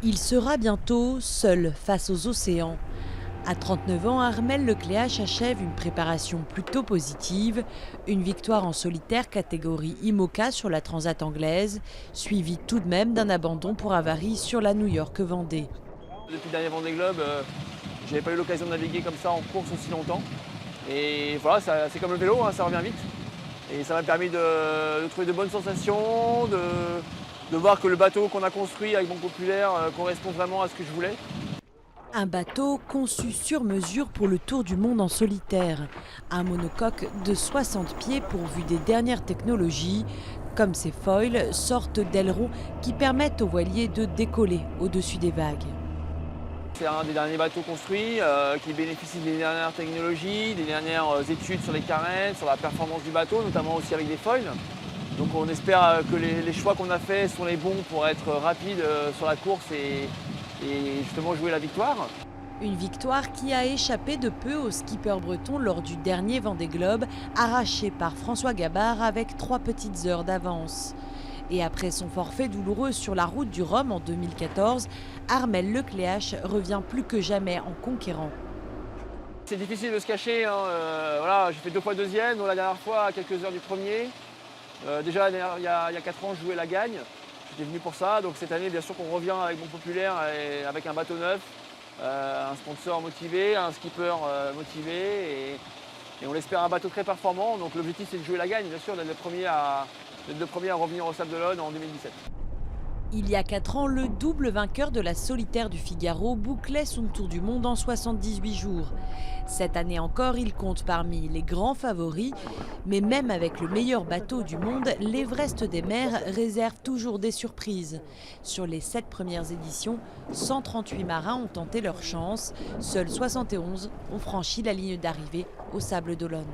Il sera bientôt seul face aux océans. À 39 ans, Armel Lecléache achève une préparation plutôt positive. Une victoire en solitaire catégorie IMOCA sur la Transat anglaise, suivie tout de même d'un abandon pour avarie sur la New York-Vendée. Depuis le dernier Vendée Globe, j'avais pas eu l'occasion de naviguer comme ça en course aussi longtemps. Et voilà, c'est comme le vélo, hein, ça revient vite. Et ça m'a permis de trouver de bonnes sensations, de voir que le bateau qu'on a construit avec Banque Populaire correspond vraiment à ce que je voulais. Un bateau conçu sur mesure pour le tour du monde en solitaire. Un monocoque de 60 pieds pourvu des dernières technologies, comme ces foils, sorte d'ailerons qui permettent aux voiliers de décoller au-dessus des vagues. C'est un des derniers bateaux construits qui bénéficie des dernières technologies, des dernières études sur les carènes, sur la performance du bateau, notamment aussi avec des foils. Donc on espère que les choix qu'on a faits sont les bons pour être rapide sur la course et justement jouer la victoire. Une victoire qui a échappé de peu au skipper breton lors du dernier Vendée Globe, arraché par François Gabard avec 3 petites heures d'avance. Et après son forfait douloureux sur la route du Rhum en 2014, Armel Lecléache revient plus que jamais en conquérant. C'est difficile de se cacher, hein. Voilà, j'ai fait 2 fois deuxième, dont la dernière fois à quelques heures du premier. Déjà il y a 4 ans je jouais la gagne, j'étais venu pour ça, donc cette année bien sûr qu'on revient avec Banque Populaire et avec un bateau neuf, un sponsor motivé, un skipper motivé et on l'espère un bateau très performant. Donc l'objectif c'est de jouer la gagne, bien sûr, d'être le premier à revenir au Sable d'Olonne en 2017. Il y a 4 ans, le double vainqueur de la solitaire du Figaro bouclait son tour du monde en 78 jours. Cette année encore, il compte parmi les grands favoris. Mais même avec le meilleur bateau du monde, l'Everest des mers réserve toujours des surprises. Sur les 7 premières éditions, 138 marins ont tenté leur chance. Seuls 71 ont franchi la ligne d'arrivée au Sable d'Olonne.